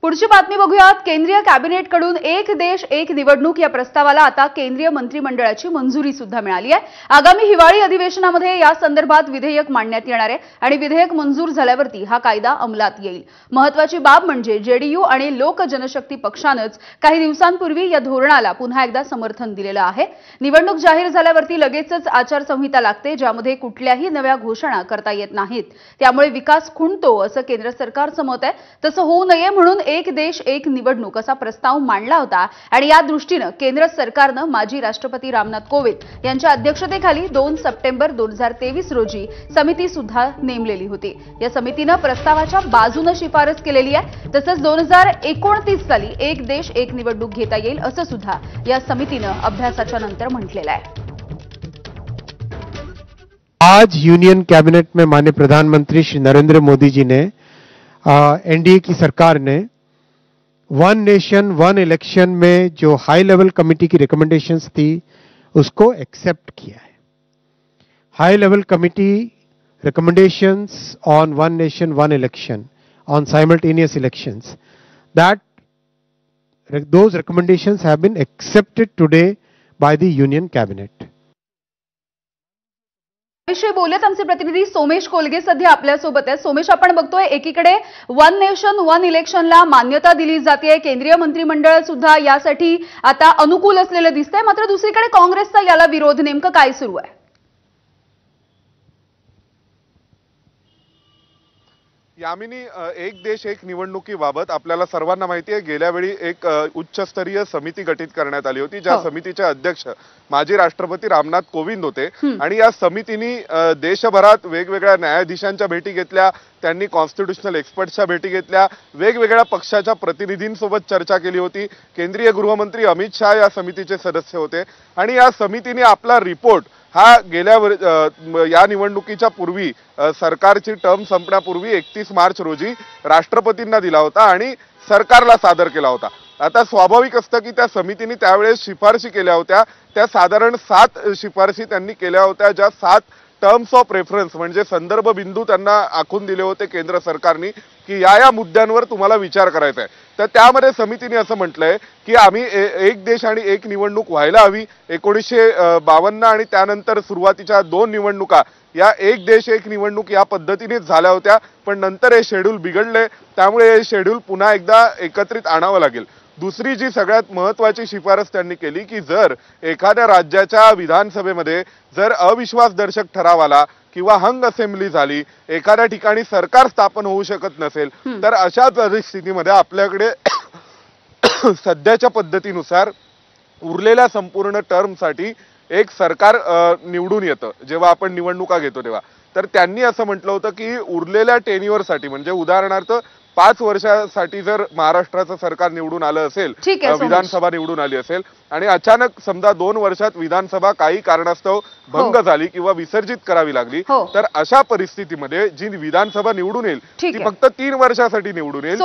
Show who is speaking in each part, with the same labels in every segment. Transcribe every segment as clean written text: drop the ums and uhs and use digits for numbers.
Speaker 1: पुढची बातमी बघूयात। केंद्रीय कॅबिनेटकडून एक देश एक निवडणूक या प्रस्तावाला आता केंद्रीय मंत्रिमंडळाची मंजुरी सुद्धा मिळाली आहे। आगामी हिवाळी अधिवेशनामध्ये या संदर्भात विधेयक मांडण्यात येणार आहे आणि विधेयक मंजूर झाल्यावरती हा कायदा अंमलात येईल। महत्त्वाची बाब म्हणजे जेडीयू आणि लोक जनशक्ती पक्षानंच काही दिवसांपूर्वी या धोरणाला पुन्हा एकदा समर्थन दिलेलं आहे। निवडणूक जाहीर झाल्यावरती लगेचच आचारसंहिता लागते, ज्यामध्ये कुठल्याही नव्या घोषणा करता येत नाहीत। त्यामुळे विकास खुंटतो असं केंद्र सरकारचं मत आहे। तसं होऊ नये म्हणून एक देश एक निवडणूक असा प्रस्ताव मांडला होता आणि या दृष्टीने केंद्र सरकारने माजी राष्ट्रपती रामनाथ कोविंद यांच्या अध्यक्षतेखाली 2 सप्टेंबर 2023 रोजी समिती सुद्धा नेमलेली होती। या समितीने प्रस्तावाच्या बाजूने शिफारस केलेली आहे। तसंच 2029 साली एक देश एक निवडणूक घेता येईल असं सुद्धा या समितीने अभ्यासाच्या नंतर म्हटलेलं आहे।
Speaker 2: आज यूनियन कैबिनेट में माननीय प्रधानमंत्री श्री नरेंद्र मोदी जी ने एनडीए की सरकार ने वन नेशन वन इलेक्शन में जो हाई लेवल कमेटी की रिकमेंडेशंस थी उसको एक्सेप्ट किया है। High level committee recommendations on one nation one election on simultaneous elections, that those recommendations have been accepted today by the union cabinet.
Speaker 1: विषयी बोलत आमचे प्रतिनिधी सोमेश कोलगे सध्या आपल्या सोबत आहेत। सोमेश, आपण बघतोय एकीकडे वन नेशन वन इलेक्शनला मान्यता दिली जाते, केंद्रीय मंत्रिमंडळ सुद्धा यासाठी आता अनुकूल असलेलं दिसतंय, मात्र दुसरीकडे काँग्रेसचा याला विरोध। नेमकं काय सुरू आहे?
Speaker 3: यामिनी, एक देश एक निवडणुकीबाबत आपल्याला सर्वांना माहिती आहे, गेल्या वेळी एक उच्चस्तरीय समिती गठीत करण्यात आली होती, ज्या समितीचे अध्यक्ष माजी राष्ट्रपती रामनाथ कोविंद होते आणि या समितीने देशभरात वेगवेगळ्या न्यायाधीशांच्या भेटी घेतल्या, त्यांनी कॉन्स्टिट्यूशनल एक्सपर्ट्सच्या भेटी घेतल्या, वेगवेगळ्या पक्षाच्या प्रतिनिधींसोबत चर्चा केली होती। केंद्रीय गृहमंत्री अमित शाह या समितीचे सदस्य होते आणि या समितीने आपला रिपोर्ट हा गेल्या या निवडणुकीच्या पूर्वी सरकारची टर्म संपण्यापूर्वी 31 मार्च रोजी राष्ट्रपतींना दिला होता आणि सरकारला सादर केला होता। आता स्वाभाविक असतं की त्या समितीने त्यावेळेस शिफारशी केल्या होत्या, त्या साधारण 7 शिफारशी त्यांनी केल्या होत्या, ज्या 7 टर्म्स ऑफ रेफरन्स म्हणजे संदर्भ बिंदू त्यांना आखून दिले होते केंद्र सरकारने की या मुद्द्यांवर तुम्हाला विचार करायचा आहे। तर त्यामध्ये समितीने असं म्हटलंय की आम्ही एक देश आणि एक निवडणूक व्हायला हवी। 1952 आणि त्यानंतर सुरुवातीच्या 2 निवडणुका या एक देश एक निवडणूक या पद्धतीनेच झाल्या होत्या, पण नंतर हे शेड्यूल बिघडले, त्यामुळे हे शेड्यूल पुन्हा एकदा एकत्रित आणावं लागेल। दुसरी जी सगळ्यात महत्त्वाची शिफारस त्यांनी केली की जर एखाद्या राज्याच्या विधानसभेमध्ये जर अविश्वासदर्शक ठराव आला किंवा हंग असेंब्ली झाली, एखाद्या ठिकाणी सरकार स्थापन होऊ शकत नसेल, तर अशा परिस्थितीमध्ये आपल्याकडे सध्याच्या पद्धतीनुसार उरलेल्या संपूर्ण टर्मसाठी एक सरकार निवडून येतं जेव्हा आपण निवडणुका घेतो तेव्हा। तर त्यांनी असं म्हटलं होतं की उरलेल्या टेन्युअरसाठी म्हणजे उदाहरणार्थ 5 वर्षासाठी जर महाराष्ट्राचं सरकार निवडून आलं असेल, विधानसभा निवडून आली असेल आणि अचानक समजा 2 वर्षात विधानसभा काही कारणास्तव भंग झाली किंवा विसर्जित करावी लागली, तर अशा परिस्थितीमध्ये जी विधानसभा निवडून येईल ती फक्त 3 वर्षासाठी निवडून येईल।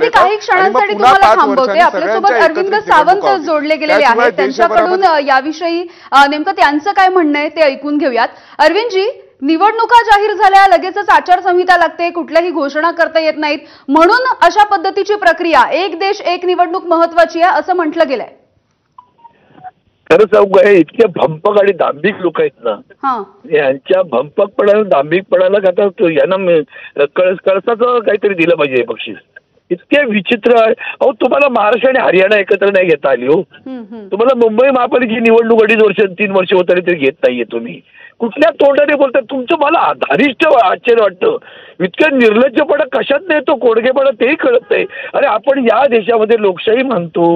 Speaker 1: काही क्षणांसाठी तुम्हाला थांबवते, आपल्यासोबत अरविंद सावंत जोडले गेलेले आहेत, त्यांच्याकडून याविषयी नेमकं त्यांचं काय म्हणणं आहे ते ऐकून घेऊयात। अरविंदजी, निवडणुका जाहीर झाल्या लगेचच आचारसंहिता लागते, कुठल्याही घोषणा करता येत नाहीत, म्हणून अशा पद्धतीची प्रक्रिया एक देश एक निवडणूक महत्त्वाची आहे असं म्हटलं गेलंय।
Speaker 4: खरं सांगू आहे, इतके भंपक आणि दांभिक लोक आहेत ना, यांच्या भंपकपणा दांभिकपणाला आता यांना कळसाचं काहीतरी दिलं पाहिजे बक्षीस। इतके विचित्र आहे। अहो, तुम्हाला महाराष्ट्र आणि हरियाणा एकत्र नाही घेता आली हो। तुम्हाला मुंबई महापालिकेची निवडणूक 2.5 वर्ष 3 वर्ष होत तरी घेत नाहीये तुम्ही। कुठल्या तोंडाने बोलतात? तुमचं मला धारिष्ट आश्चर्य वाटतं, इतकं निर्लज्जपणा कशात नाही, तो कोडगेपणा तेही कळत नाही। अरे, आपण या देशामध्ये लोकशाही मानतो,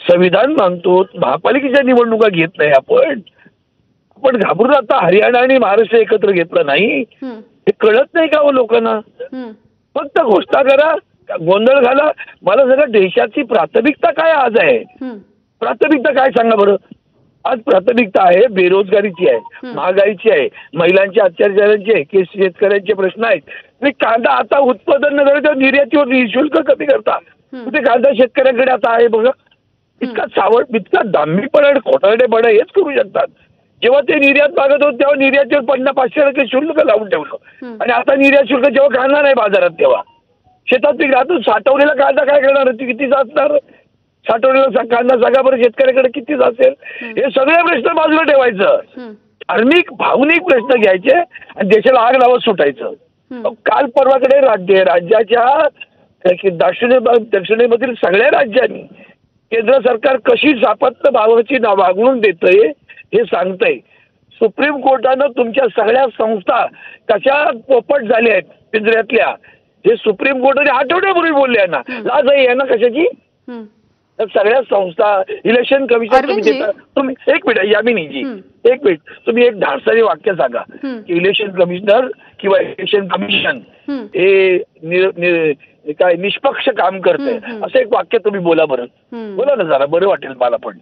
Speaker 4: संविधान मानतो, महापालिकेच्या निवडणुका घेत नाही आपण घाबरून आता हरियाणा आणि महाराष्ट्र एकत्र घेतलं नाही, हे कळत नाही का हो लोकांना? फक्त घोषणा करा, गोंधळ घाला। मला जरा देशाची प्राथमिकता काय आज आहे, प्राथमिकता काय सांगा बरं? आज प्राथमिकता आहे बेरोजगारीची आहे, महागाईची आहे, महिलांच्या अत्याचारांची आहे, शेतकऱ्यांचे प्रश्न आहेत। कांदा आता उत्पादन न झालं तर निर्यातीवर शुल्क कमी करता, ते कांदा शेतकऱ्यांकडे आता आहे बघा। इतका दांभिकपणा आणि खोटारडेपणा हेच करू शकतात। जेव्हा ते निर्यात मागत होते तेव्हा निर्यातीवर 50-500% शुल्क लावून ठेवलं आणि आता निर्यात शुल्क जेव्हा घालणार नाही बाजारात तेव्हा शेतात पीक राहतो, साठवलेला कांदा काय करणार, कितीचा असणार, साठवलेला कांदा सांगा बरं शेतकऱ्याकडे कितीच असेल. हे सगळे प्रश्न बाजूला ठेवायचं, धार्मिक भावनिक प्रश्न घ्यायचे आणि देशाला आग लावत सुटायचं. काल परवाकडे राज्याच्या दक्षिणेमधील सगळ्या राज्यांनी केंद्र सरकार कशी सापत्य भावाची वागणूक देतंय हे सांगतंय. सुप्रीम कोर्टानं तुमच्या सगळ्या संस्था कशा पोपट झाल्या आहेत पिंजऱ्यातल्या, हे सुप्रीम कोर्टाने आठवड्यापूर्वी बोलले ना. लाज आहे ना कशाची. सगळ्या संस्था, इलेक्शन कमिशन तुम्ही एक मिनिट यामिनीजी एक मिनिट, तुम्ही एक धाडसाने वाक्य सांगा की इलेक्शन कमिशनर किंवा इलेक्शन कमिशन हे काय निष्पक्ष काम करते, असं एक वाक्य तुम्ही बोला बरं. बोला ना जरा, बरं वाटेल मला पण.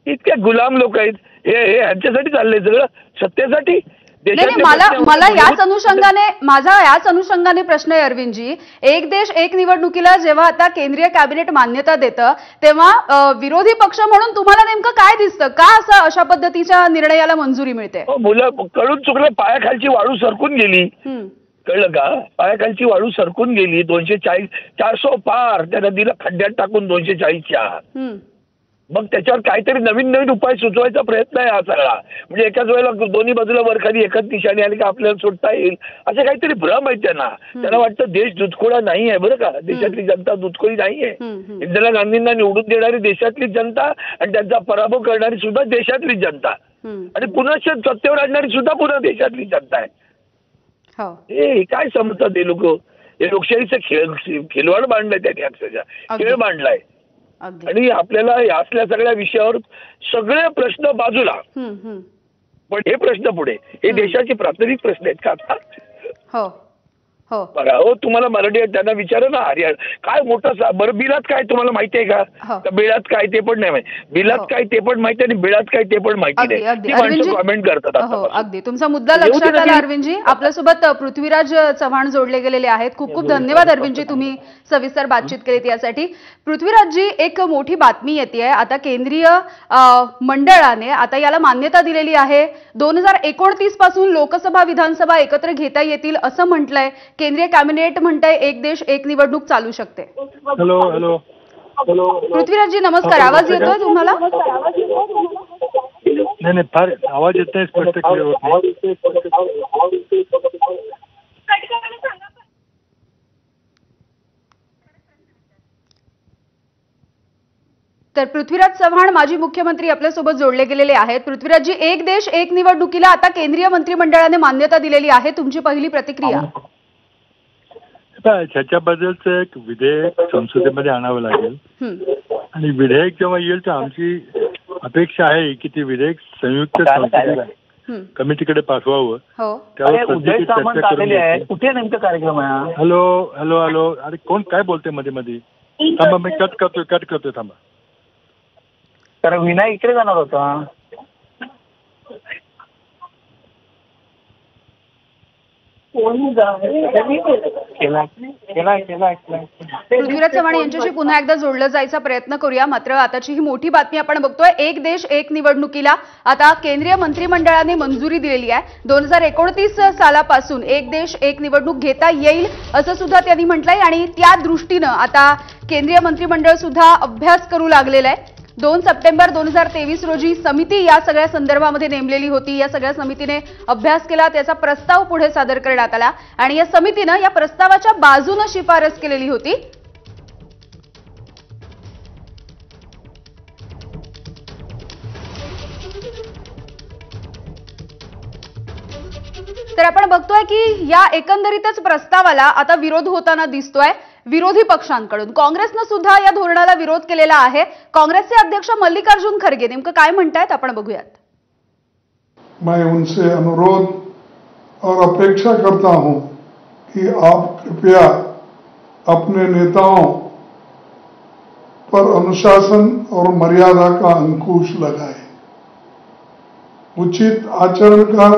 Speaker 4: इतके गुलाम लोक आहेत हे ह्यांच्यासाठी चाललंय सगळं, सत्तेसाठी.
Speaker 1: मला माझा याच अनुषंगाने प्रश्न आहे अरविंदजी. एक देश एक निवडणुकीला जेव्हा आता केंद्रीय कॅबिनेट मान्यता देतं तेव्हा विरोधी पक्ष म्हणून तुम्हाला नेमकं काय दिसतं, का असं अशा पद्धतीच्या निर्णयाला मंजुरी मिळते?
Speaker 4: मुलं कळून चुकलं, पायाखालची वाळू सरकून गेली, कळलं का, पायाखालची वाळू सरकून गेली. 240 400 पार त्या नदीला खड्ड्यात टाकून 240च्या. मग त्याच्यावर काहीतरी नवीन नवीन उपाय सुचवायचा प्रयत्न आहे हा सगळा. म्हणजे एकाच वेळेला दोन्ही बाजूला वरखाली एकच निशाणी आली का आपल्याला सोडता येईल असे काहीतरी भ्रम आहेत त्यांना. त्यांना वाटतं देश दुधखोळा नाही आहे बरं का, देशातली जनता दुधखोळी नाही आहे. इंदिरा गांधींना निवडून देणारी देशातली जनता आणि त्यांचा पराभव करणारी सुद्धा देशातली जनता आणि पुन्हा सत्तेवर आणणारी सुद्धा पुन्हा देशातली जनता आहे. हे काय समजतात हे लोक. हे लोकशाहीचा खिलवाड मांडलाय त्यांनी, अक्षरशः खेळ मांडलाय. आणि आपल्याला असल्या सगळ्या विषयावर सगळे प्रश्न बाजूला, पण हे प्रश्न पुढे, हे देशाचे प्राथमिक प्रश्न आहेत का आता. बघा हो, तुम्हाला मराठी आहेत त्यांना विचारा ना, हरियाणा काय मोठा बरं बिलात काय तुम्हाला माहिती आहे का, बिलात काय ते पण नाही माहिती, बिलात काय ते पण माहिती आणि बिलात काय ते पण माहिती नाही. कमेंट करतात.
Speaker 1: अगदी तुमचा मुद्दा लक्षात आला अरविंदजी. आपल्यासोबत पृथ्वीराज चव्हाण जोडले गेलेले आहेत. खूप खूप धन्यवाद अरविंदजी, तुम्ही सविस्तर बातचीत केलीत यासाठी. पृथ्वीराजजी, एक मोठी बातमी येते आहे आता. केंद्रीय मंडळाने आता याला मान्यता दिलेली आहे. 2029 पासून लोकसभा विधानसभा एकत्र घेता येतील असं म्हटलंय. केंद्रीय कॅबिनेट म्हणतंय एक देश एक निवडणूक चालू शकते.
Speaker 5: हॅलो हॅलो हॅलो
Speaker 1: पृथ्वीराजजी नमस्कार, आवाज येतोय तुम्हाला?
Speaker 5: नाही फार आवाज येत नाही, स्पष्ट क्लिअर होत नाही.
Speaker 1: तर पृथ्वीराज चव्हाण माजी मुख्यमंत्री आपल्यासोबत जोडले गेलेले आहेत. पृथ्वीराजजी, एक देश एक निवडणुकीला आता केंद्रीय मंत्रिमंडळाने मान्यता दिलेली आहे, तुमची पहिली प्रतिक्रिया?
Speaker 5: ह्याच्याबद्दलचं एक विधेयक संसदेमध्ये आणावं लागेल आणि विधेयक जेव्हा येईल तर आमची अपेक्षा आहे की ते विधेयक संयुक्त संसदेला कमिटीकडे पाठवावं.
Speaker 4: कुठे नेमकं कार्यक्रम आहे?
Speaker 5: हॅलो हॅलो हॅलो, अरे कोण काय बोलते मध्ये मध्ये? थांबा, मी कट करतोय थांबा.
Speaker 4: कारण विनायक इकडे जाणार होता.
Speaker 1: पृथ्वीराज चव्हाण यांच्याशी पुन्हा एकदा जोडलं जायचा प्रयत्न करूया. मात्र आताची ही मोठी बातमी आपण बघतोय. एक देश एक निवडणुकीला आता केंद्रीय मंत्रिमंडळाने मंजुरी दिलेली आहे. 2029 सालापासून एक देश एक निवडणूक घेता येईल असं सुद्धा त्यांनी म्हटलंय आणि त्या दृष्टीनं आता केंद्रीय मंत्रिमंडळ सुद्धा अभ्यास करू लागलेलं आहे. 2 सप्टेंबर 2023 रोजी समिती या सगळ्या संदर्भामध्ये नेमलेली होती. या सगळ्या समितीने अभ्यास केला, त्याचा प्रस्ताव पुढे सादर करण्यात आला आणि या समितीनं या प्रस्तावाच्या बाजूनं शिफारस केलेली होती. तर आपण बघतोय की या एकंदरीतच प्रस्तावाला आता विरोध होताना दिसतोय विरोधी पक्षांकडून. काँग्रेसनं सुद्धा या धोरणाला विरोध केलेला आहे. काँग्रेसचे अध्यक्ष मल्लिकार्जुन खरगे नेमकं काय म्हणतायत आपण बघूयात.
Speaker 6: मैं उनसे अनुरोध और अपेक्षा करता हूं कि आप कृपया अपने नेताओं पर अनुशासन और मर्यादा का अंकुश लगाएं, उचित आचरण का